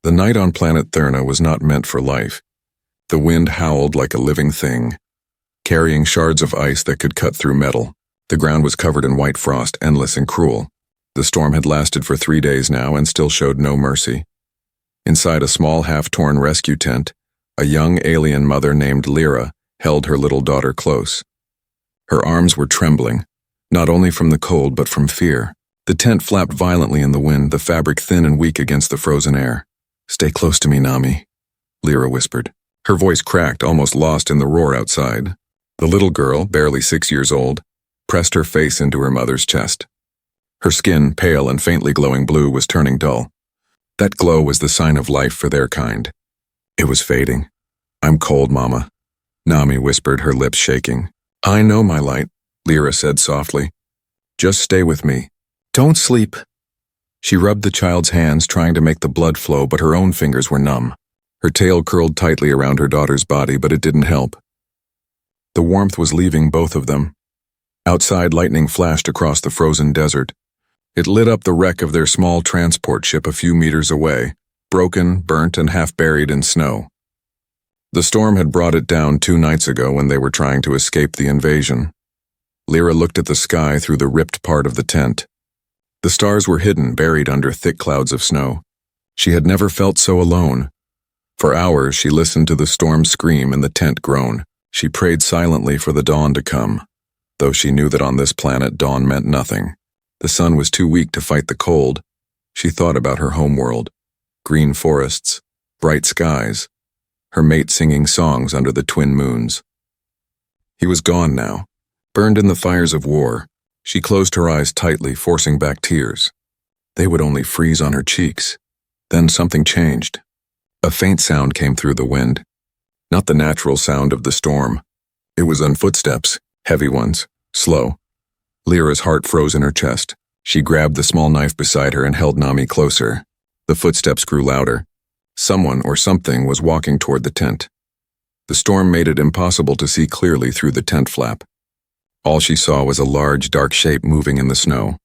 The night on planet Therna was not meant for life. The wind howled like a living thing, carrying shards of ice that could cut through metal. The ground was covered in white frost, endless and cruel. The storm had lasted for 3 days now and still showed no mercy. Inside a small half-torn rescue tent, a young alien mother named Lyra held her little daughter close. Her arms were trembling, not only from the cold but from fear. The tent flapped violently in the wind, the fabric thin and weak against the frozen air. "Stay close to me, Nami," Lyra whispered. Her voice cracked, almost lost in the roar outside. The little girl, barely 6 years old, pressed her face into her mother's chest. Her skin, pale and faintly glowing blue, was turning dull. That glow was the sign of life for their kind. It was fading. "I'm cold, Mama," Nami whispered, her lips shaking. "I know, my light," Lyra said softly. "Just stay with me. Don't sleep." She rubbed the child's hands, trying to make the blood flow, but her own fingers were numb. Her tail curled tightly around her daughter's body, but it didn't help. The warmth was leaving both of them. Outside, lightning flashed across the frozen desert. It lit up the wreck of their small transport ship a few meters away, broken, burnt, and half buried in snow. The storm had brought it down 2 nights ago when they were trying to escape the invasion. Lyra looked at the sky through the ripped part of the tent. The stars were hidden, buried under thick clouds of snow. She had never felt so alone. For hours, she listened to the storm scream and the tent groan. She prayed silently for the dawn to come, though she knew that on this planet dawn meant nothing. The sun was too weak to fight the cold. She thought about her homeworld. Green forests, bright skies, her mate singing songs under the twin moons. He was gone now, burned in the fires of war. She closed her eyes tightly, forcing back tears. They would only freeze on her cheeks. Then something changed. A faint sound came through the wind. Not the natural sound of the storm. It was footsteps, heavy ones, slow. Lyra's heart froze in her chest. She grabbed the small knife beside her and held Nami closer. The footsteps grew louder. Someone or something was walking toward the tent. The storm made it impossible to see clearly through the tent flap. All she saw was a large, dark shape moving in the snow.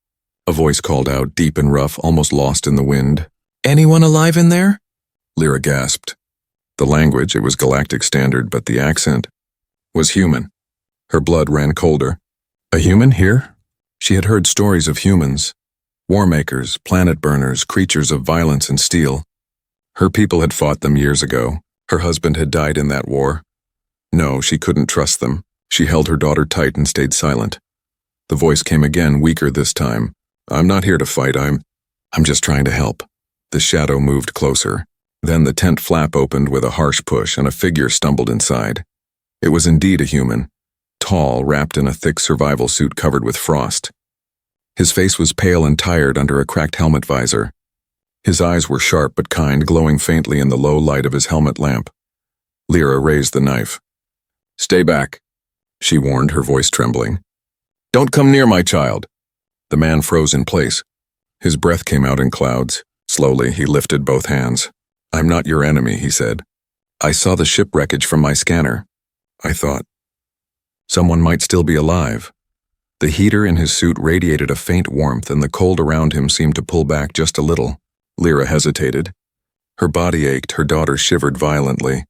A voice called out, deep and rough, almost lost in the wind. "Anyone alive in there?" Lyra gasped. The language, it was Galactic standard, but the accent was human. Her blood ran colder. A human here? She had heard stories of humans. War makers, planet burners, creatures of violence and steel. Her people had fought them years ago. Her husband had died in that war. No, she couldn't trust them. She held her daughter tight and stayed silent. The voice came again, weaker this time. "I'm not here to fight, I'm just trying to help." The shadow moved closer. Then the tent flap opened with a harsh push and a figure stumbled inside. It was indeed a human, tall, wrapped in a thick survival suit covered with frost. His face was pale and tired under a cracked helmet visor. His eyes were sharp but kind, glowing faintly in the low light of his helmet lamp. Lyra raised the knife. "Stay back," she warned, her voice trembling. "Don't come near my child." The man froze in place. His breath came out in clouds. Slowly, he lifted both hands. "I'm not your enemy," he said. "I saw the ship wreckage from my scanner. I thought someone might still be alive." The heater in his suit radiated a faint warmth, and the cold around him seemed to pull back just a little. Lyra hesitated. Her body ached, her daughter shivered violently.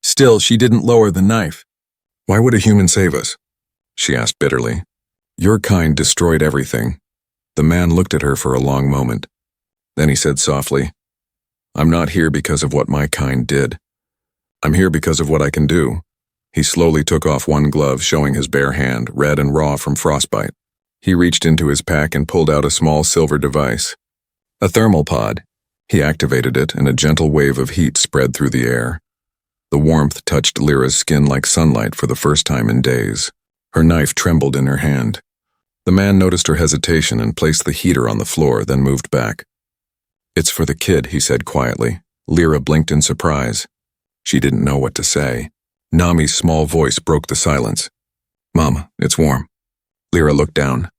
Still, she didn't lower the knife. "Why would a human save us?" she asked bitterly. "Your kind destroyed everything." The man looked at her for a long moment. Then he said softly, "I'm not here because of what my kind did. I'm here because of what I can do." He slowly took off one glove, showing his bare hand, red and raw from frostbite. He reached into his pack and pulled out a small silver device. A thermal pod. He activated it, and a gentle wave of heat spread through the air. The warmth touched Lyra's skin like sunlight for the first time in days. Her knife trembled in her hand. The man noticed her hesitation and placed the heater on the floor, then moved back. "It's for the kid," he said quietly. Lyra blinked in surprise. She didn't know what to say. Nami's small voice broke the silence. "Mama, it's warm." Lyra looked down.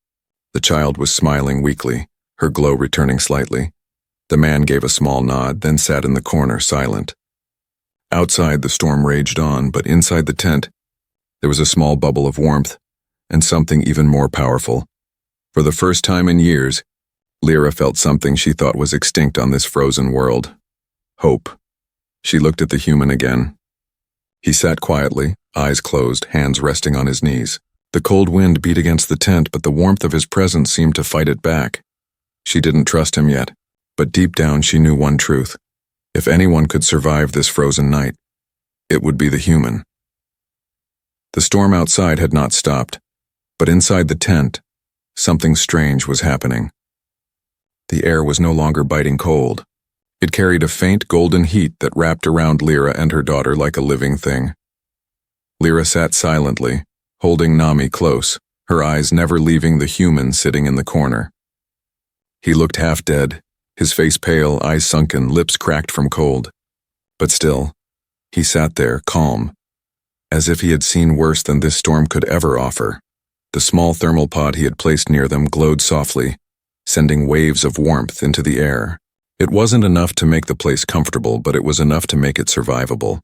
The child was smiling weakly, her glow returning slightly. The man gave a small nod, then sat in the corner, silent. Outside, the storm raged on, but inside the tent, there was a small bubble of warmth, and something even more powerful. For the first time in years, Lyra felt something she thought was extinct on this frozen world. Hope. She looked at the human again. He sat quietly, eyes closed, hands resting on his knees. The cold wind beat against the tent, but the warmth of his presence seemed to fight it back. She didn't trust him yet, but deep down she knew one truth. If anyone could survive this frozen night, it would be the human. The storm outside had not stopped, but inside the tent, something strange was happening. The air was no longer biting cold. It carried a faint golden heat that wrapped around Lyra and her daughter like a living thing. Lyra sat silently, holding Nami close, her eyes never leaving the human sitting in the corner. He looked half dead, his face pale, eyes sunken, lips cracked from cold. But still, he sat there, calm, as if he had seen worse than this storm could ever offer. The small thermal pod he had placed near them glowed softly, sending waves of warmth into the air. It wasn't enough to make the place comfortable, but it was enough to make it survivable.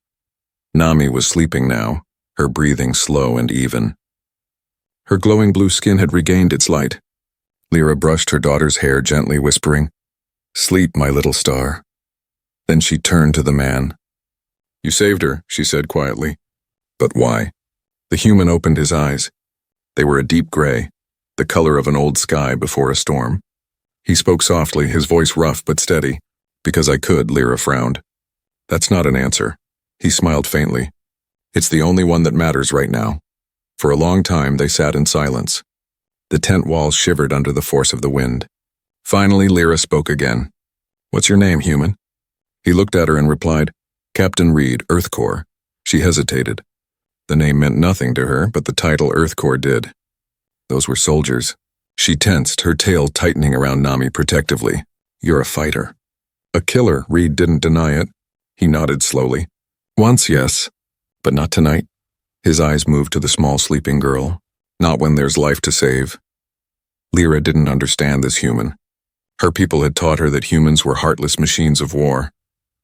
Nami was sleeping now, her breathing slow and even. Her glowing blue skin had regained its light. Lyra brushed her daughter's hair gently, whispering, "Sleep, my little star." Then she turned to the man. "You saved her," she said quietly. "But why?" The human opened his eyes. They were a deep gray, the color of an old sky before a storm. He spoke softly, his voice rough but steady. "Because I could," Lyra frowned. "That's not an answer." He smiled faintly. "It's the only one that matters right now." For a long time they sat in silence. The tent walls shivered under the force of the wind. Finally, Lyra spoke again. "What's your name, human?" He looked at her and replied, "Captain Reed, Earth Corps." She hesitated. The name meant nothing to her, but the title Earth Corps did. Those were soldiers. She tensed, her tail tightening around Nami protectively. "You're a fighter." "A killer," Reed didn't deny it. He nodded slowly. "Once, yes, but not tonight." His eyes moved to the small sleeping girl. "Not when there's life to save." Lyra didn't understand this human. Her people had taught her that humans were heartless machines of war,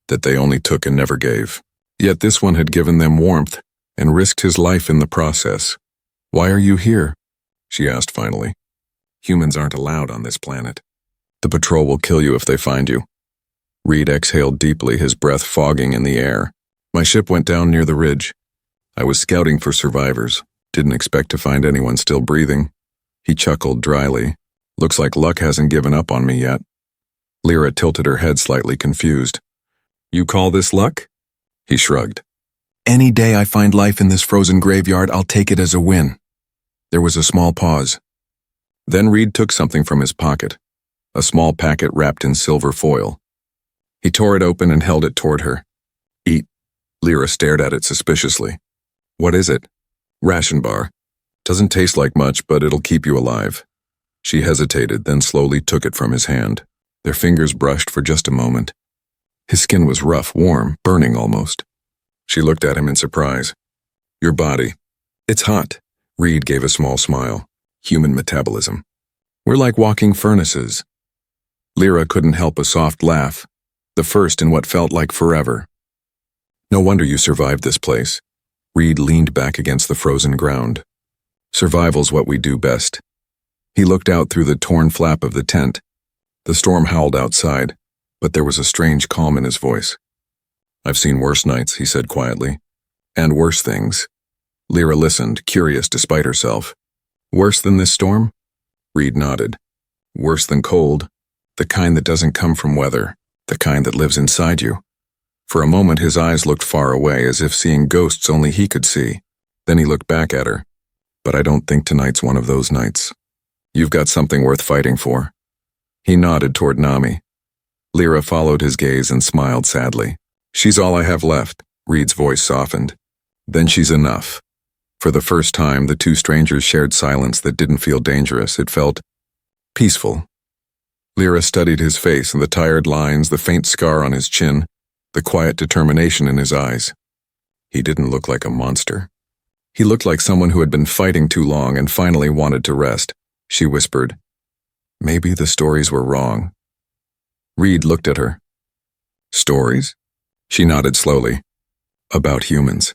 that they only took and never gave. Yet this one had given them warmth and risked his life in the process. "Why are you here?" she asked finally. "Humans aren't allowed on this planet. The patrol will kill you if they find you." Reed exhaled deeply, his breath fogging in the air. "My ship went down near the ridge. I was scouting for survivors. Didn't expect to find anyone still breathing." He chuckled dryly. "Looks like luck hasn't given up on me yet." Lyra tilted her head slightly confused. "You call this luck?" He shrugged. "Any day I find life in this frozen graveyard, I'll take it as a win." There was a small pause. Then Reed took something from his pocket, a small packet wrapped in silver foil. He tore it open and held it toward her. "Eat." Lyra stared at it suspiciously. "What is it?" "Ration bar. Doesn't taste like much, but it'll keep you alive." She hesitated, then slowly took it from his hand. Their fingers brushed for just a moment. His skin was rough, warm, burning almost. She looked at him in surprise. "Your body. It's hot." Reed gave a small smile. "Human metabolism. We're like walking furnaces." Lyra couldn't help a soft laugh, the first in what felt like forever. "No wonder you survived this place." Reed leaned back against the frozen ground. "Survival's what we do best." He looked out through the torn flap of the tent. The storm howled outside, but there was a strange calm in his voice. "I've seen worse nights," he said quietly. "And worse things." Lyra listened, curious despite herself. "Worse than this storm?" Reed nodded. "Worse than cold. The kind that doesn't come from weather, the kind that lives inside you." For a moment his eyes looked far away, as if seeing ghosts only he could see. Then he looked back at her. "But I don't think tonight's one of those nights. You've got something worth fighting for." He nodded toward Nami. Lyra followed his gaze and smiled sadly. "She's all I have left." Reed's voice softened. "Then she's enough." For the first time, the two strangers shared silence that didn't feel dangerous. It felt peaceful. Lyra studied his face and the tired lines, the faint scar on his chin, the quiet determination in his eyes. He didn't look like a monster. He looked like someone who had been fighting too long and finally wanted to rest. She whispered, "Maybe the stories were wrong." Reed looked at her. "Stories?" She nodded slowly. "About humans.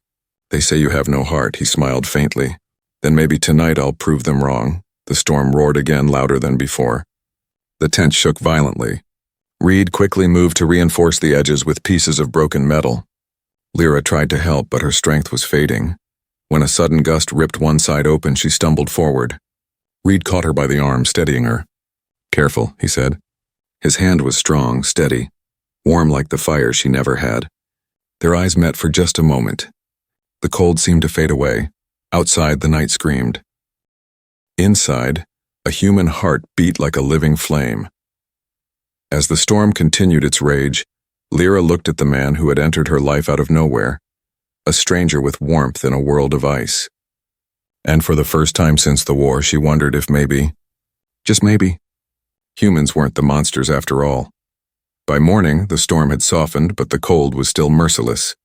They say you have no heart," he smiled faintly. "Then maybe tonight I'll prove them wrong." The storm roared again, louder than before. The tent shook violently. Reed quickly moved to reinforce the edges with pieces of broken metal. Lyra tried to help, but her strength was fading. When a sudden gust ripped one side open, she stumbled forward. Reed caught her by the arm, steadying her. "Careful," he said. His hand was strong, steady, warm like the fire she never had. Their eyes met for just a moment. The cold seemed to fade away. Outside, the night screamed. Inside, a human heart beat like a living flame. As the storm continued its rage, Lyra looked at the man who had entered her life out of nowhere, a stranger with warmth in a world of ice. And for the first time since the war, she wondered if maybe, just maybe, humans weren't the monsters after all. By morning, the storm had softened, but the cold was still merciless.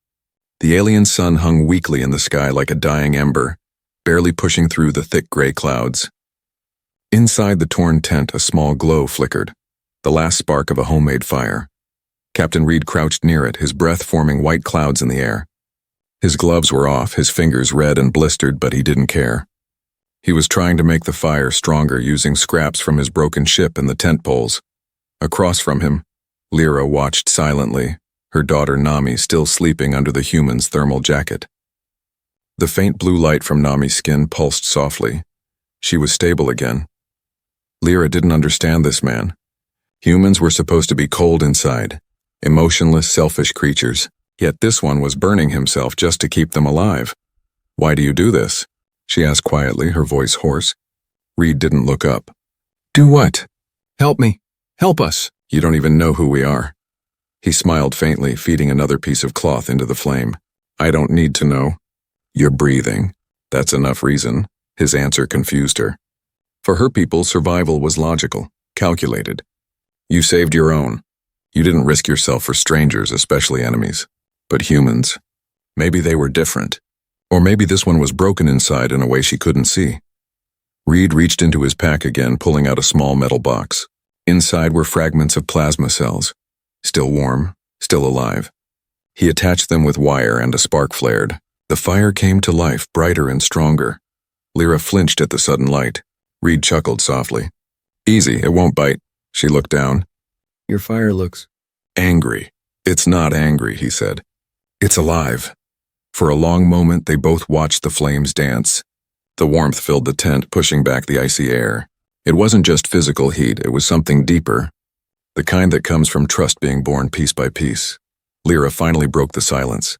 The alien sun hung weakly in the sky like a dying ember, barely pushing through the thick gray clouds. Inside the torn tent, a small glow flickered, the last spark of a homemade fire. Captain Reed crouched near it, his breath forming white clouds in the air. His gloves were off, his fingers red and blistered, but he didn't care. He was trying to make the fire stronger using scraps from his broken ship and the tent poles. Across from him, Lyra watched silently, her daughter Nami still sleeping under the human's thermal jacket. The faint blue light from Nami's skin pulsed softly. She was stable again. Lyra didn't understand this man. Humans were supposed to be cold inside, emotionless, selfish creatures, yet this one was burning himself just to keep them alive. "Why do you do this?" she asked quietly, her voice hoarse. Reed didn't look up. "Do what? Help me. Help us. You don't even know who we are." He smiled faintly, feeding another piece of cloth into the flame. "I don't need to know. You're breathing. That's enough reason." His answer confused her. For her people, survival was logical, calculated. You saved your own. You didn't risk yourself for strangers, especially enemies. But humans, maybe they were different. Or maybe this one was broken inside in a way she couldn't see. Reed reached into his pack again, pulling out a small metal box. Inside were fragments of plasma cells, still warm, still alive. He attached them with wire and a spark flared. The fire came to life, brighter and stronger. Lyra flinched at the sudden light. Reed chuckled softly. "Easy, it won't bite." She looked down. "Your fire looks angry." "It's not angry," he said. "It's alive." For a long moment, they both watched the flames dance. The warmth filled the tent, pushing back the icy air. It wasn't just physical heat, it was something deeper. The kind that comes from trust being born piece by piece. Lyra finally broke the silence.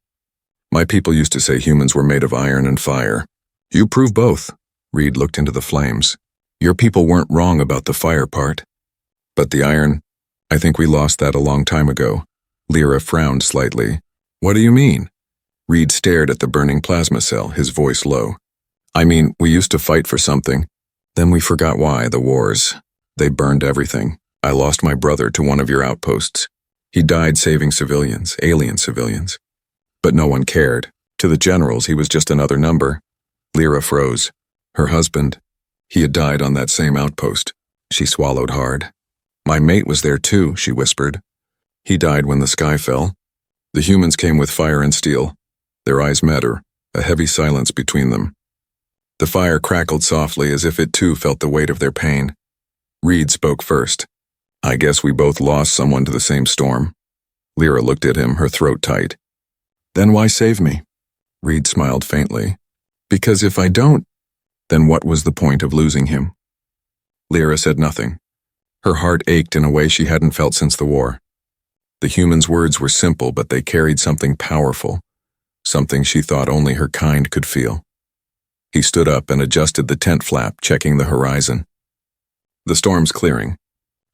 "My people used to say humans were made of iron and fire. You prove both." Reed looked into the flames. "Your people weren't wrong about the fire part. But the iron, I think we lost that a long time ago." Lyra frowned slightly. "What do you mean?" Reed stared at the burning plasma cell, his voice low. "I mean, we used to fight for something. Then we forgot why, the wars. They burned everything. I lost my brother to one of your outposts. He died saving civilians, alien civilians. But no one cared. To the generals, he was just another number." Lyra froze. Her husband, he had died on that same outpost. She swallowed hard. "My mate was there too," she whispered. "He died when the sky fell. The humans came with fire and steel." Their eyes met her, a heavy silence between them. The fire crackled softly as if it too felt the weight of their pain. Reed spoke first. "I guess we both lost someone to the same storm." Lyra looked at him, her throat tight. "Then why save me?" Reed smiled faintly. "Because if I don't, then what was the point of losing him?" Lyra said nothing. Her heart ached in a way she hadn't felt since the war. The human's words were simple, but they carried something powerful, something she thought only her kind could feel. He stood up and adjusted the tent flap, checking the horizon. "The storm's clearing."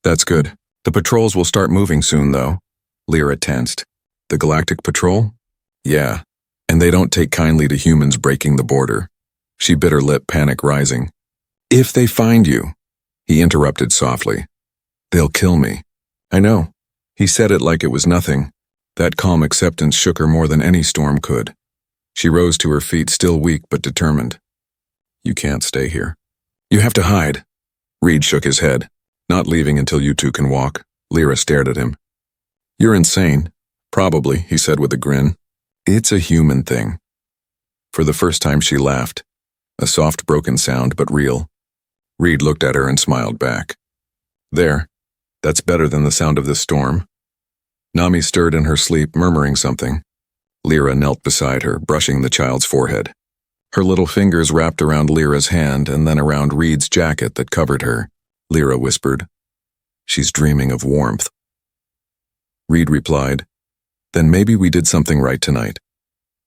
"That's good. The patrols will start moving soon, though." Lyra tensed. "The Galactic patrol?" "Yeah, and they don't take kindly to humans breaking the border." She bit her lip, panic rising. "If they find you," he interrupted softly. "They'll kill me." "I know." He said it like it was nothing. That calm acceptance shook her more than any storm could. She rose to her feet, still weak but determined. "You can't stay here. You have to hide." Reed shook his head. "Not leaving until you two can walk." Lyra stared at him. "You're insane." "Probably," he said with a grin. "It's a human thing." For the first time she laughed. A soft, broken sound, but real. Reed looked at her and smiled back. That's better than the sound of this storm. Nami stirred in her sleep, murmuring something. Lyra knelt beside her, brushing the child's forehead. Her little fingers wrapped around Lyra's hand and then around Reed's jacket that covered her. Lyra whispered, "She's dreaming of warmth." Reed replied, "Then maybe we did something right tonight."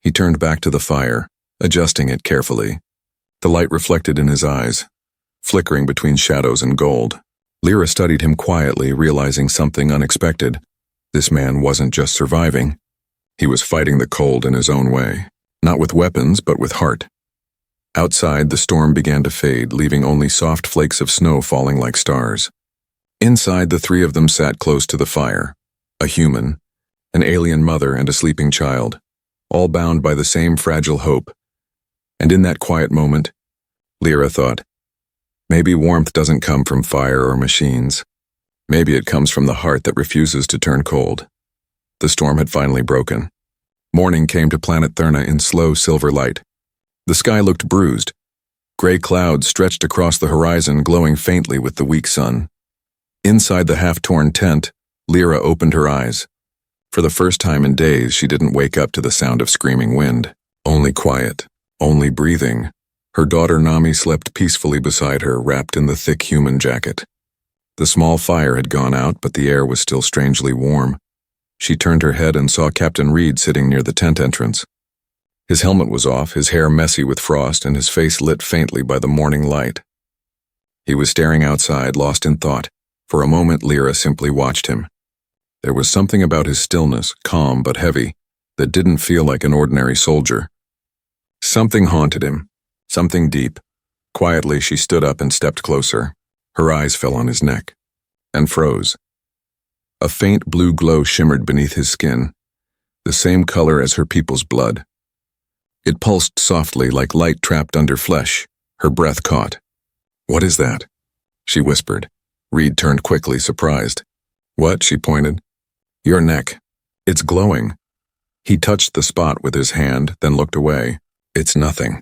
He turned back to the fire, adjusting it carefully. The light reflected in his eyes, flickering between shadows and gold. Lyra studied him quietly, realizing something unexpected. This man wasn't just surviving. He was fighting the cold in his own way, not with weapons, but with heart. Outside, the storm began to fade, leaving only soft flakes of snow falling like stars. Inside, the three of them sat close to the fire. A human, an alien mother, and a sleeping child, all bound by the same fragile hope. And in that quiet moment, Lyra thought, maybe warmth doesn't come from fire or machines. Maybe it comes from the heart that refuses to turn cold. The storm had finally broken. Morning came to planet Therna in slow silver light. The sky looked bruised. Gray clouds stretched across the horizon, glowing faintly with the weak sun. Inside the half-torn tent, Lyra opened her eyes. For the first time in days, she didn't wake up to the sound of screaming wind. Only quiet, only breathing. Her daughter Nami slept peacefully beside her, wrapped in the thick human jacket. The small fire had gone out, but the air was still strangely warm. She turned her head and saw Captain Reed sitting near the tent entrance. His helmet was off, his hair messy with frost, and his face lit faintly by the morning light. He was staring outside, lost in thought. For a moment, Lyra simply watched him. There was something about his stillness, calm but heavy, that didn't feel like an ordinary soldier. Something haunted him, something deep. Quietly, she stood up and stepped closer. Her eyes fell on his neck, and froze. A faint blue glow shimmered beneath his skin, the same color as her people's blood. It pulsed softly like light trapped under flesh. Her breath caught. "What is that?" she whispered. Reed turned quickly, surprised. "What?" she pointed. "Your neck. It's glowing." He touched the spot with his hand, then looked away. "It's nothing.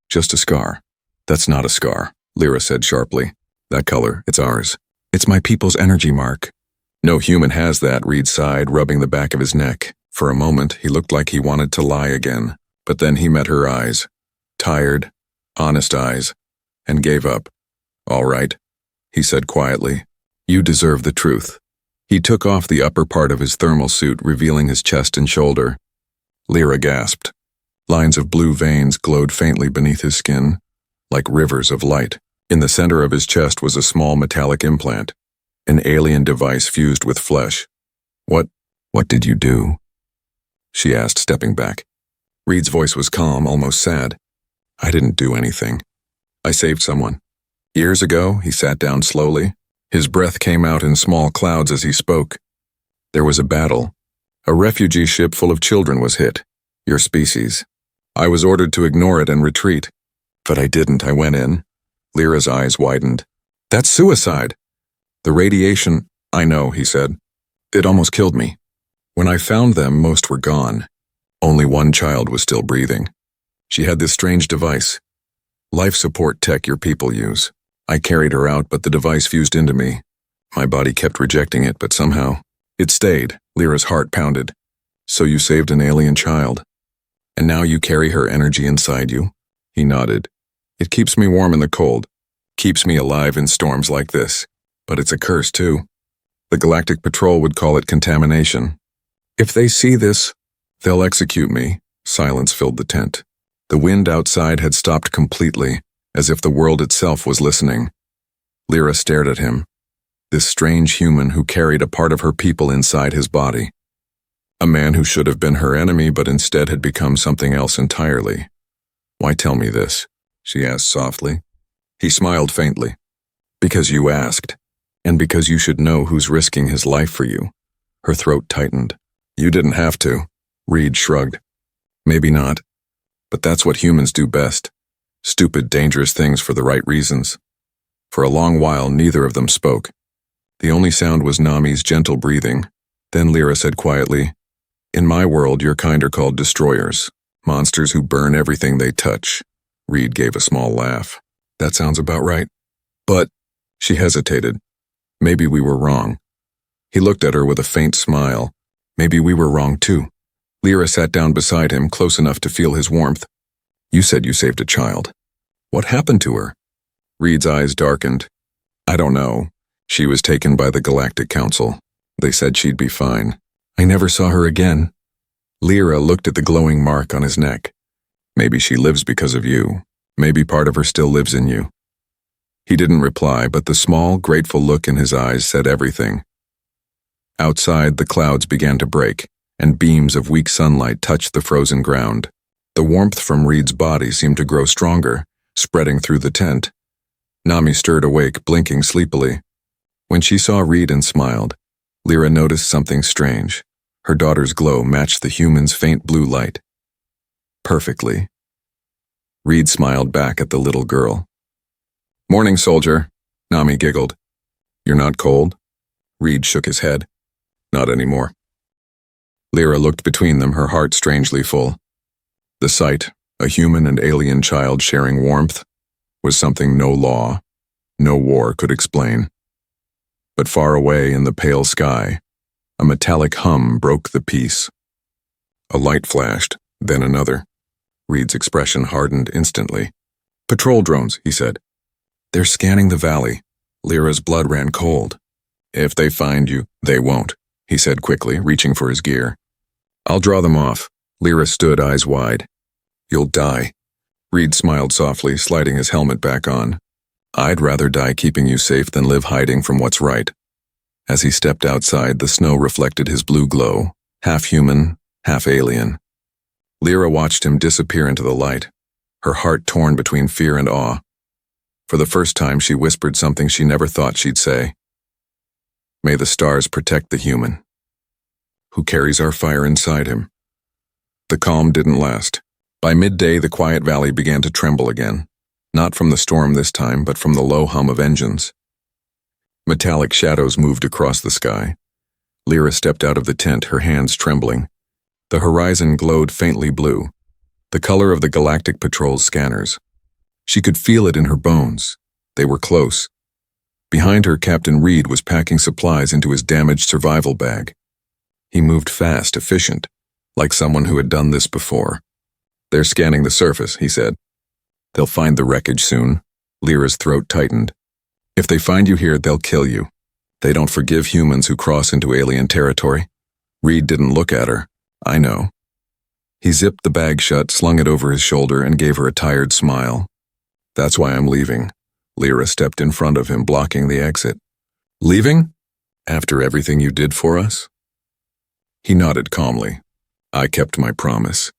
Just a scar." "That's not a scar," Lyra said sharply. "That color, it's ours. It's my people's energy mark." "No human has that," Reed sighed, rubbing the back of his neck. For a moment, he looked like he wanted to lie again, but then he met her eyes. Tired, honest eyes, and gave up. "All right," he said quietly. "You deserve the truth." He took off the upper part of his thermal suit, revealing his chest and shoulder. Lyra gasped. Lines of blue veins glowed faintly beneath his skin, like rivers of light. In the center of his chest was a small metallic implant, an alien device fused with flesh. What did you do?" she asked, stepping back. Reed's voice was calm, almost sad. "I didn't do anything. I saved someone. Years ago," he sat down slowly. His breath came out in small clouds as he spoke. "There was a battle. A refugee ship full of children was hit. Your species. I was ordered to ignore it and retreat. But I didn't. I went in." Lyra's eyes widened. "That's suicide." "The radiation—" "I know," he said. "It almost killed me. When I found them, most were gone. Only one child was still breathing. She had this strange device. Life support tech your people use. I carried her out, but the device fused into me. My body kept rejecting it, but somehow it stayed." Lyra's heart pounded. "So you saved an alien child. And now you carry her energy inside you?" He nodded. "It keeps me warm in the cold. Keeps me alive in storms like this. But it's a curse, too. The Galactic Patrol would call it contamination. If they see this, they'll execute me." Silence filled the tent. The wind outside had stopped completely, as if the world itself was listening. Lyra stared at him, this strange human who carried a part of her people inside his body. A man who should have been her enemy but instead had become something else entirely. "Why tell me this?" she asked softly. He smiled faintly. "Because you asked, and because you should know who's risking his life for you." Her throat tightened. "You didn't have to." Reed shrugged. "Maybe not, but that's what humans do best. Stupid, dangerous things for the right reasons." For a long while, neither of them spoke. The only sound was Nami's gentle breathing. Then Lyra said quietly, "In my world, your kind are called destroyers, monsters who burn everything they touch." Reed gave a small laugh. "That sounds about right. But," she hesitated, "maybe we were wrong. He looked at her with a faint smile. Maybe we were wrong too. Lyra sat down beside him, close enough to feel his warmth. You said you saved a child. What happened to her? Reed's eyes darkened. I don't know. She was taken by the Galactic Council. They said she'd be fine. I never saw her again. Lyra looked at the glowing mark on his neck. Maybe she lives because of you. Maybe part of her still lives in you. He didn't reply, but the small, grateful look in his eyes said everything. Outside, the clouds began to break, and beams of weak sunlight touched the frozen ground. The warmth from Reed's body seemed to grow stronger, spreading through the tent. Nami stirred awake, blinking sleepily. When she saw Reed and smiled, Lyra noticed something strange. Her daughter's glow matched the human's faint blue light. Perfectly. Reed smiled back at the little girl. Morning, soldier, Nami giggled. You're not cold? Reed shook his head. Not anymore. Lyra looked between them, her heart strangely full. The sight, a human and alien child sharing warmth, was something no law, no war could explain. But far away in the pale sky, a metallic hum broke the peace. A light flashed, then another. Reed's expression hardened instantly. Patrol drones, he said. They're scanning the valley. Lyra's blood ran cold. If they find you, they won't, he said quickly, reaching for his gear. I'll draw them off. Lyra stood, eyes wide. You'll die. Reed smiled softly, sliding his helmet back on. I'd rather die keeping you safe than live hiding from what's right. As he stepped outside, the snow reflected his blue glow, half human, half alien. Lyra watched him disappear into the light, her heart torn between fear and awe. For the first time, she whispered something she never thought she'd say. May the stars protect the human, who carries our fire inside him. The calm didn't last. By midday, the quiet valley began to tremble again, not from the storm this time, but from the low hum of engines. Metallic shadows moved across the sky. Lyra stepped out of the tent, her hands trembling. The horizon glowed faintly blue, the color of the Galactic Patrol's scanners. She could feel it in her bones. They were close. Behind her, Captain Reed was packing supplies into his damaged survival bag. He moved fast, efficient, like someone who had done this before. They're scanning the surface, he said. They'll find the wreckage soon. Lyra's throat tightened. If they find you here, they'll kill you. They don't forgive humans who cross into alien territory. Reed didn't look at her. I know. He zipped the bag shut, slung it over his shoulder, and gave her a tired smile. That's why I'm leaving. Lyra stepped in front of him, blocking the exit. Leaving? After everything you did for us? He nodded calmly. I kept my promise.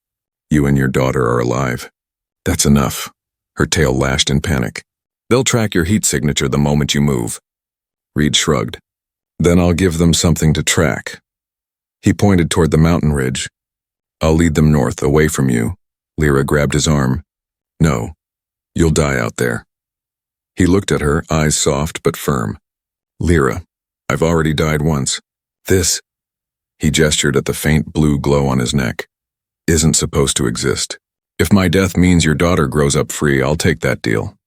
You and your daughter are alive. That's enough. Her tail lashed in panic. They'll track your heat signature the moment you move. Reed shrugged. Then I'll give them something to track. He pointed toward the mountain ridge. I'll lead them north, away from you. Lyra grabbed his arm. No, you'll die out there. He looked at her, eyes soft but firm. Lyra, I've already died once. This, he gestured at the faint blue glow on his neck, isn't supposed to exist. If my death means your daughter grows up free, I'll take that deal.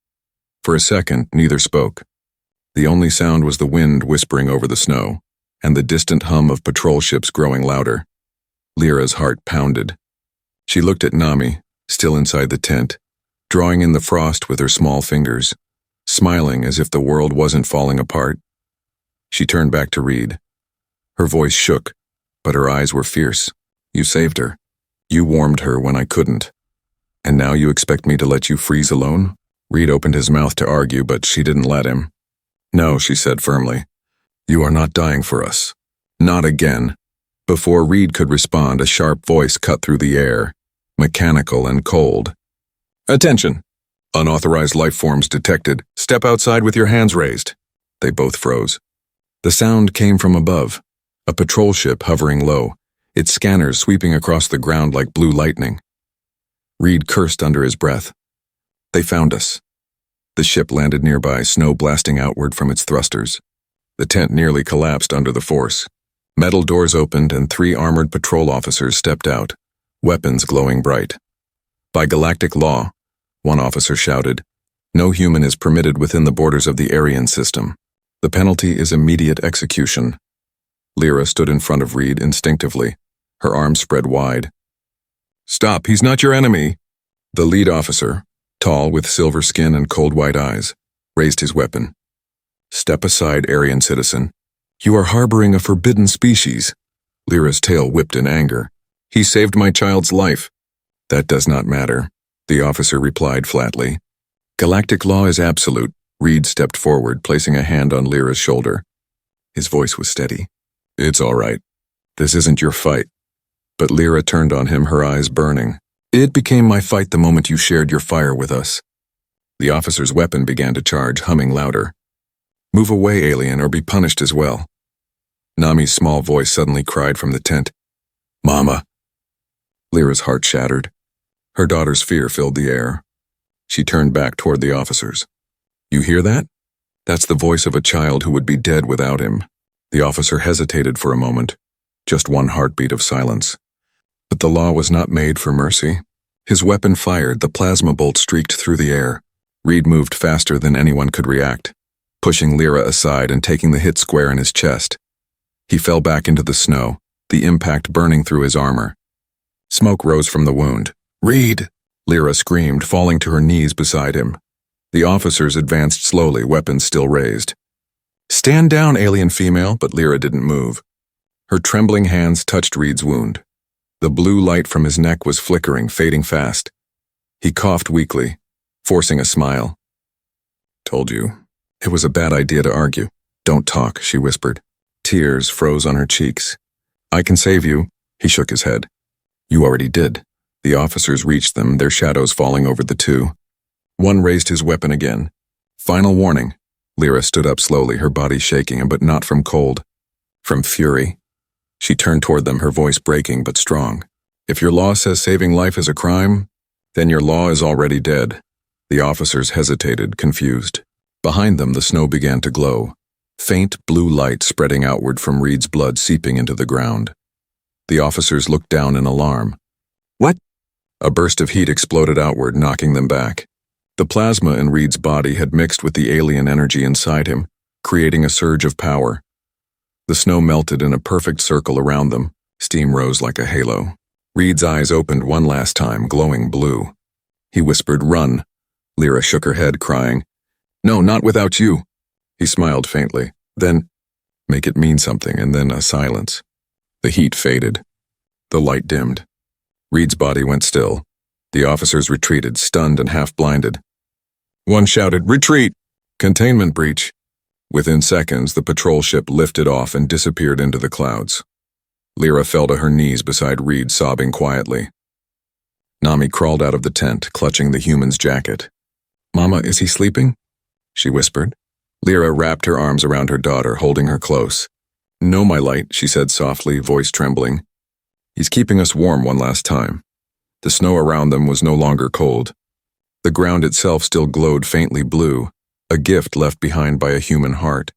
For a second, neither spoke. The only sound was the wind whispering over the snow, and the distant hum of patrol ships growing louder. Lyra's heart pounded. She looked at Nami, still inside the tent, drawing in the frost with her small fingers, smiling as if the world wasn't falling apart. She turned back to Reed. Her voice shook, but her eyes were fierce. You saved her. You warmed her when I couldn't. And now you expect me to let you freeze alone? Reed opened his mouth to argue, but she didn't let him. No, she said firmly. You are not dying for us. Not again. Before Reed could respond, a sharp voice cut through the air, mechanical and cold. Attention! Unauthorized life forms detected. Step outside with your hands raised. They both froze. The sound came from above, a patrol ship hovering low, its scanners sweeping across the ground like blue lightning. Reed cursed under his breath. They found us. The ship landed nearby, snow blasting outward from its thrusters. The tent nearly collapsed under the force. Metal doors opened and 3 armored patrol officers stepped out, weapons glowing bright. By galactic law, one officer shouted, no human is permitted within the borders of the Aryan system. The penalty is immediate execution. Lyra stood in front of Reed instinctively, her arms spread wide. "Stop, he's not your enemy." The lead officer, tall with silver skin and cold white eyes, raised his weapon. "Step aside, Aryan citizen. You are harboring a forbidden species." Lyra's tail whipped in anger. "He saved my child's life." "That does not matter," the officer replied flatly. "Galactic law is absolute." Reed stepped forward, placing a hand on Lyra's shoulder. His voice was steady. "It's all right. This isn't your fight." But Lyra turned on him, her eyes burning. "It became my fight the moment you shared your fire with us." The officer's weapon began to charge, humming louder. "Move away, alien, or be punished as well." Nami's small voice suddenly cried from the tent. "Mama." Lyra's heart shattered. Her daughter's fear filled the air. She turned back toward the officers. "You hear that? That's the voice of a child who would be dead without him." The officer hesitated for a moment, just one heartbeat of silence. But the law was not made for mercy. His weapon fired, the plasma bolt streaked through the air. Reed moved faster than anyone could react, pushing Lyra aside and taking the hit square in his chest. He fell back into the snow, the impact burning through his armor. Smoke rose from the wound. "Reed!" Lyra screamed, falling to her knees beside him. The officers advanced slowly, weapons still raised. "Stand down, alien female," but Lyra didn't move. Her trembling hands touched Reed's wound. The blue light from his neck was flickering, fading fast. He coughed weakly, forcing a smile. "Told you. It was a bad idea to argue." "Don't talk," she whispered. Tears froze on her cheeks. "I can save you." He shook his head. "You already did." The officers reached them, their shadows falling over the two. One raised his weapon again. "Final warning." Lyra stood up slowly, her body shaking, but not from cold. From fury. She turned toward them, her voice breaking but strong. "If your law says saving life is a crime, then your law is already dead." The officers hesitated, confused. Behind them, the snow began to glow, faint blue light spreading outward from Reed's blood seeping into the ground. The officers looked down in alarm. "What?" A burst of heat exploded outward, knocking them back. The plasma in Reed's body had mixed with the alien energy inside him, creating a surge of power. The snow melted in a perfect circle around them. Steam rose like a halo. Reed's eyes opened one last time, glowing blue. He whispered, "Run." Lyra shook her head, crying, "No, not without you." He smiled faintly. Then, "Make it mean something," and then a silence. The heat faded. The light dimmed. Reed's body went still. The officers retreated, stunned and half-blinded. One shouted, "Retreat! Containment breach!" Within seconds, the patrol ship lifted off and disappeared into the clouds. Lyra fell to her knees beside Reed, sobbing quietly. Nami crawled out of the tent, clutching the human's jacket. "Mama, is he sleeping?" she whispered. Lyra wrapped her arms around her daughter, holding her close. "No, my light," she said softly, voice trembling. "He's keeping us warm one last time." The snow around them was no longer cold. The ground itself still glowed faintly blue, a gift left behind by a human heart.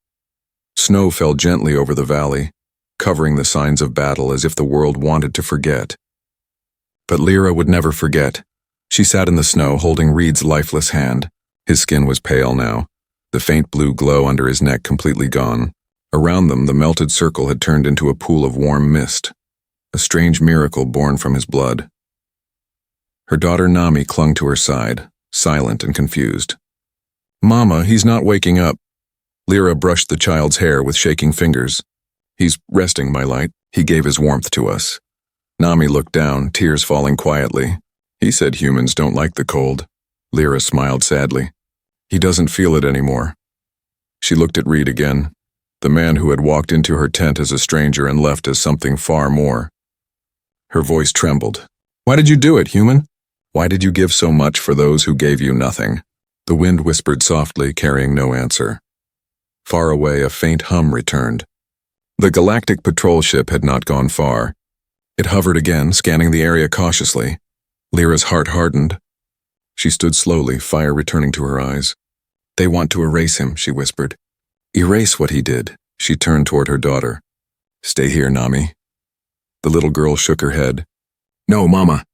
Snow fell gently over the valley, covering the signs of battle as if the world wanted to forget. But Lyra would never forget. She sat in the snow, holding Reed's lifeless hand. His skin was pale now, the faint blue glow under his neck completely gone. Around them, the melted circle had turned into a pool of warm mist, a strange miracle born from his blood. Her daughter Nami clung to her side, silent and confused. "Mama, he's not waking up." Lyra brushed the child's hair with shaking fingers. "He's resting, my light. He gave his warmth to us." Nami looked down, tears falling quietly. "He said humans don't like the cold." Lyra smiled sadly. "He doesn't feel it anymore." She looked at Reed again, the man who had walked into her tent as a stranger and left as something far more. Her voice trembled. "Why did you do it, human? Why did you give so much for those who gave you nothing?" The wind whispered softly, carrying no answer. Far away, a faint hum returned. The Galactic patrol ship had not gone far. It hovered again, scanning the area cautiously. Lyra's heart hardened. She stood slowly, fire returning to her eyes. "They want to erase him," she whispered. "Erase what he did." She turned toward her daughter. "Stay here, Nami." The little girl shook her head. "No, Mama."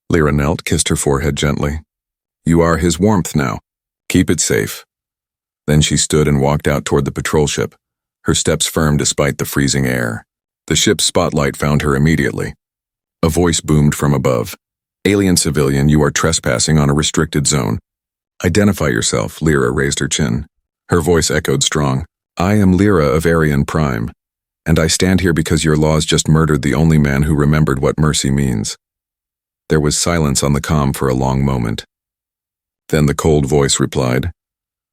Lyra knelt, kissed her forehead gently. "You are his warmth now. Keep it safe." Then she stood and walked out toward the patrol ship, her steps firm despite the freezing air. The ship's spotlight found her immediately. A voice boomed from above. "Alien civilian, you are trespassing on a restricted zone. Identify yourself." Lyra raised her chin. Her voice echoed strong. "I am Lyra of Arian Prime, and I stand here because your laws just murdered the only man who remembered what mercy means." There was silence on the comm for a long moment. Then the cold voice replied,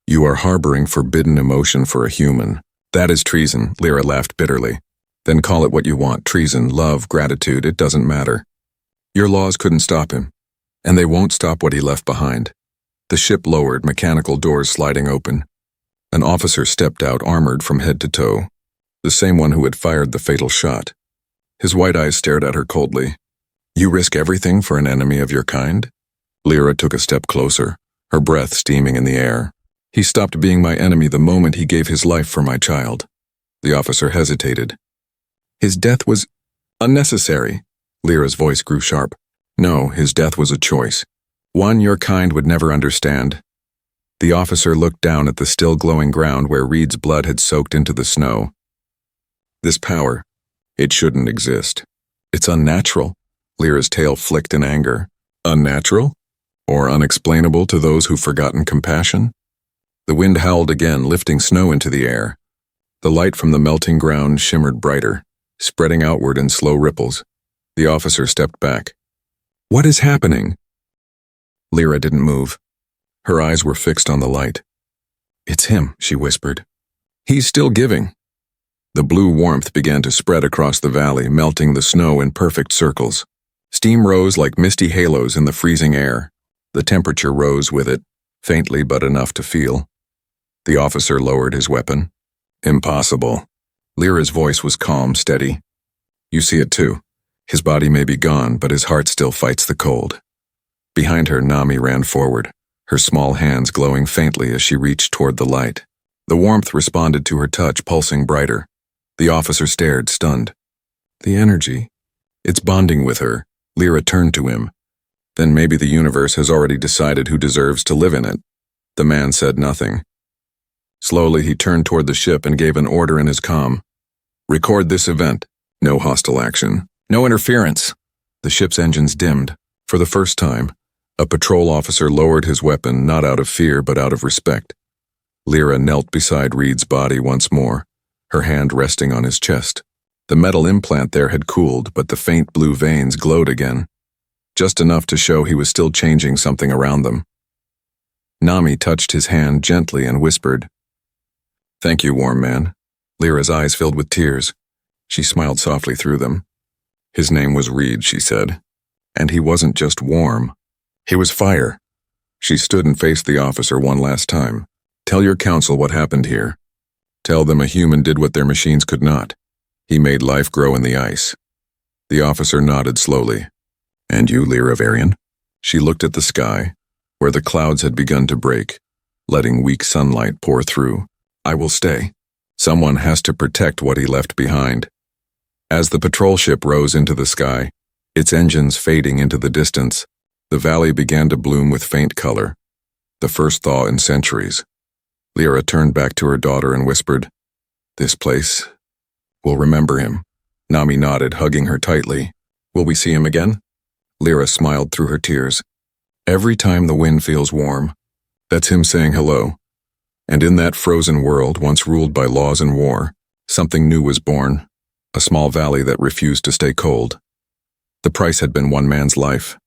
"You are harboring forbidden emotion for a human. That is treason." Lyra laughed bitterly. "Then call it what you want, treason, love, gratitude, it doesn't matter. Your laws couldn't stop him, and they won't stop what he left behind." The ship lowered, mechanical doors sliding open. An officer stepped out, armored from head to toe, the same one who had fired the fatal shot. His white eyes stared at her coldly. "You risk everything for an enemy of your kind?" Lyra took a step closer, her breath steaming in the air. "He stopped being my enemy the moment he gave his life for my child." The officer hesitated. "His death was unnecessary." Lyra's voice grew sharp. "No, his death was a choice. One your kind would never understand." The officer looked down at the still glowing ground where Reed's blood had soaked into the snow. "This power, it shouldn't exist. It's unnatural." Lyra's tail flicked in anger. "Unnatural? Or unexplainable to those who've forgotten compassion?" The wind howled again, lifting snow into the air. The light from the melting ground shimmered brighter, spreading outward in slow ripples. The officer stepped back. "What is happening?" Lyra didn't move. Her eyes were fixed on the light. "It's him," she whispered. "He's still giving." The blue warmth began to spread across the valley, melting the snow in perfect circles. Steam rose like misty halos in the freezing air. The temperature rose with it, faintly but enough to feel. The officer lowered his weapon. "Impossible." Lyra's voice was calm, steady. "You see it too. His body may be gone, but his heart still fights the cold." Behind her, Nami ran forward, her small hands glowing faintly as she reached toward the light. The warmth responded to her touch, pulsing brighter. The officer stared, stunned. "The energy. It's bonding with her." Lyra turned to him. "Then maybe the universe has already decided who deserves to live in it." The man said nothing. Slowly, he turned toward the ship and gave an order in his comm. "Record this event. No hostile action. No interference." The ship's engines dimmed. For the first time, a patrol officer lowered his weapon, not out of fear but out of respect. Lyra knelt beside Reed's body once more, her hand resting on his chest. The metal implant there had cooled, but the faint blue veins glowed again, just enough to show he was still changing something around them. Nami touched his hand gently and whispered, "Thank you, warm man." Lyra's eyes filled with tears. She smiled softly through them. "His name was Reed," she said. "And he wasn't just warm. He was fire." She stood and faced the officer one last time. "Tell your council what happened here. Tell them a human did what their machines could not. He made life grow in the ice." The officer nodded slowly. "And you, Lyra of Arian?" She looked at the sky, where the clouds had begun to break, letting weak sunlight pour through. "I will stay. Someone has to protect what he left behind." As the patrol ship rose into the sky, its engines fading into the distance, the valley began to bloom with faint color, the first thaw in centuries. Lyra turned back to her daughter and whispered, "This place, we'll remember him." Nami nodded, hugging her tightly. "Will we see him again?" Lyra smiled through her tears. "Every time the wind feels warm, that's him saying hello." And in that frozen world, once ruled by laws and war, something new was born, a small valley that refused to stay cold. The price had been one man's life,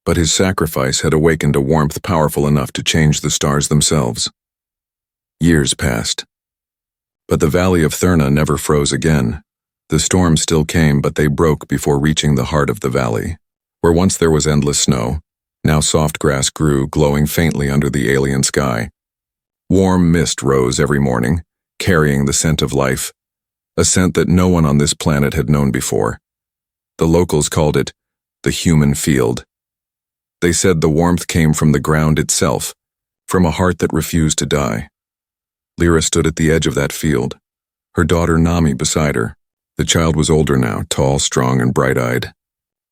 but his sacrifice had awakened a warmth powerful enough to change the stars themselves. Years passed. But the valley of Thurna never froze again. The storms still came, but they broke before reaching the heart of the valley. Where once there was endless snow, now soft grass grew, glowing faintly under the alien sky. Warm mist rose every morning, carrying the scent of life, a scent that no one on this planet had known before. The locals called it the human field. They said the warmth came from the ground itself, from a heart that refused to die. Lyra stood at the edge of that field, her daughter Nami beside her. The child was older now, tall, strong, and bright-eyed.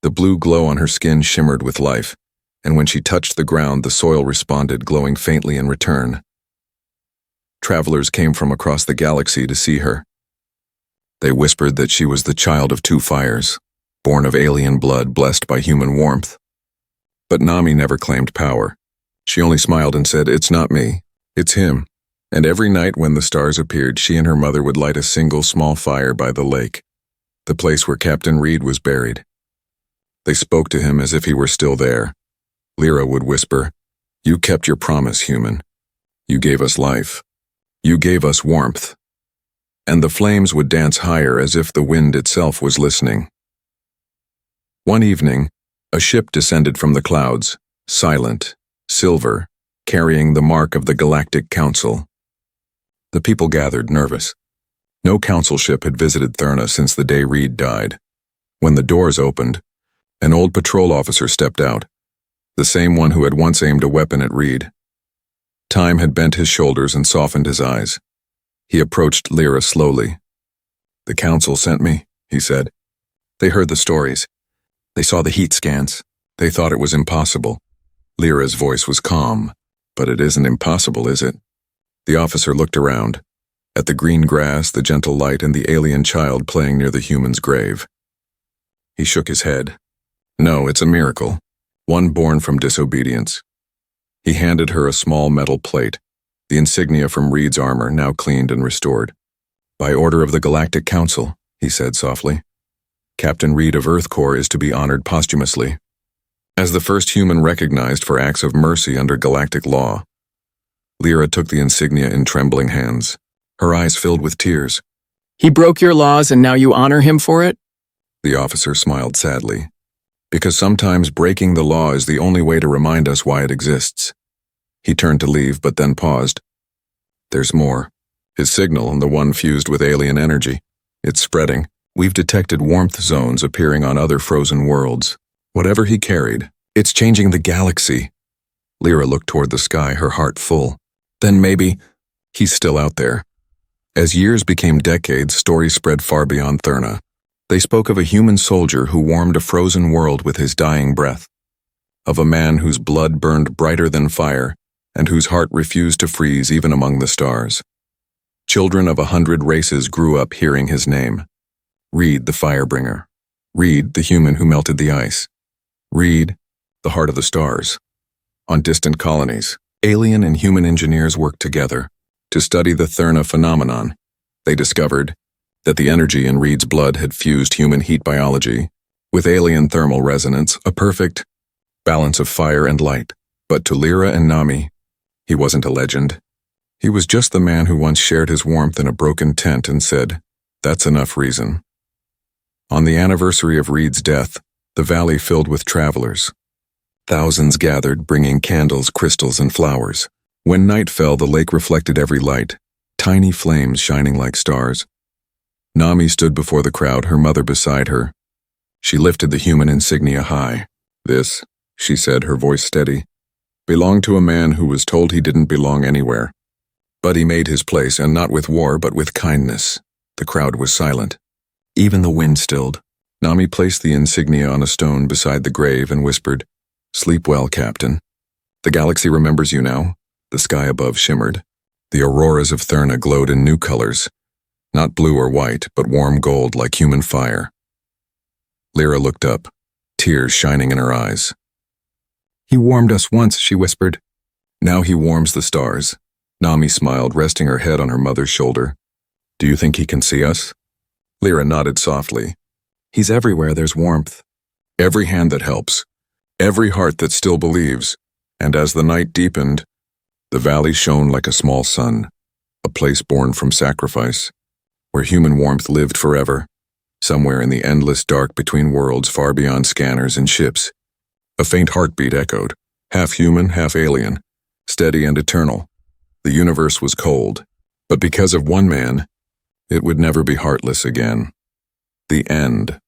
The blue glow on her skin shimmered with life, and when she touched the ground, the soil responded, glowing faintly in return. Travelers came from across the galaxy to see her. They whispered that she was the child of two fires, born of alien blood blessed by human warmth. But Nami never claimed power. She only smiled and said, "It's not me, it's him." And every night when the stars appeared, she and her mother would light a single small fire by the lake, the place where Captain Reed was buried. They spoke to him as if he were still there. Lyra would whisper, "You kept your promise, human. You gave us life. You gave us warmth." And the flames would dance higher as if the wind itself was listening. One evening, a ship descended from the clouds, silent, silver, carrying the mark of the Galactic Council. The people gathered, nervous. No council ship had visited Thurna since the day Reed died. When the doors opened, an old patrol officer stepped out, the same one who had once aimed a weapon at Reed. Time had bent his shoulders and softened his eyes. He approached Lyra slowly. "The council sent me," he said. "They heard the stories. They saw the heat scans. They thought it was impossible." Lyra's voice was calm. "But it isn't impossible, is it?" The officer looked around, at the green grass, the gentle light, and the alien child playing near the human's grave. He shook his head. "No, it's a miracle, one born from disobedience." He handed her a small metal plate, the insignia from Reed's armor, now cleaned and restored. "By order of the Galactic Council," he said softly. "Captain Reed of Earth Corps is to be honored posthumously, as the first human recognized for acts of mercy under galactic law." Lyra took the insignia in trembling hands. Her eyes filled with tears. "He broke your laws and now you honor him for it?" The officer smiled sadly. "Because sometimes breaking the law is the only way to remind us why it exists." He turned to leave, but then paused. "There's more. His signal, the one fused with alien energy. It's spreading. We've detected warmth zones appearing on other frozen worlds. Whatever he carried, it's changing the galaxy." Lyra looked toward the sky, her heart full. "Then maybe he's still out there." As years became decades, stories spread far beyond Thurna. They spoke of a human soldier who warmed a frozen world with his dying breath, of a man whose blood burned brighter than fire and whose heart refused to freeze even among the stars. Children of 100 races grew up hearing his name. Reed, the firebringer. Reed, the human who melted the ice. Reed, the heart of the stars. On distant colonies, alien and human engineers worked together to study the Thurna phenomenon. They discovered that the energy in Reed's blood had fused human heat biology with alien thermal resonance, a perfect balance of fire and light. But to Lyra and Nami, he wasn't a legend. He was just the man who once shared his warmth in a broken tent and said, "That's enough reason." On the anniversary of Reed's death, the valley filled with travelers. Thousands gathered, bringing candles, crystals, and flowers. When night fell, the lake reflected every light, tiny flames shining like stars. Nami stood before the crowd, her mother beside her. She lifted the human insignia high. "This," she said, her voice steady, "belonged to a man who was told he didn't belong anywhere. But he made his place, and not with war, but with kindness." The crowd was silent. Even the wind stilled. Nami placed the insignia on a stone beside the grave and whispered, "Sleep well, Captain. The galaxy remembers you now." The sky above shimmered. The auroras of Thurna glowed in new colors, not blue or white, but warm gold like human fire. Lyra looked up, tears shining in her eyes. "He warmed us once," she whispered. "Now he warms the stars." Nami smiled, resting her head on her mother's shoulder. "Do you think he can see us?" Lyra nodded softly. "He's everywhere there's warmth. Every hand that helps. Every heart that still believes." And as the night deepened, the valley shone like a small sun, a place born from sacrifice, where human warmth lived forever, somewhere in the endless dark between worlds far beyond scanners and ships. A faint heartbeat echoed, half human, half alien, steady and eternal. The universe was cold, but because of one man, it would never be heartless again. The end.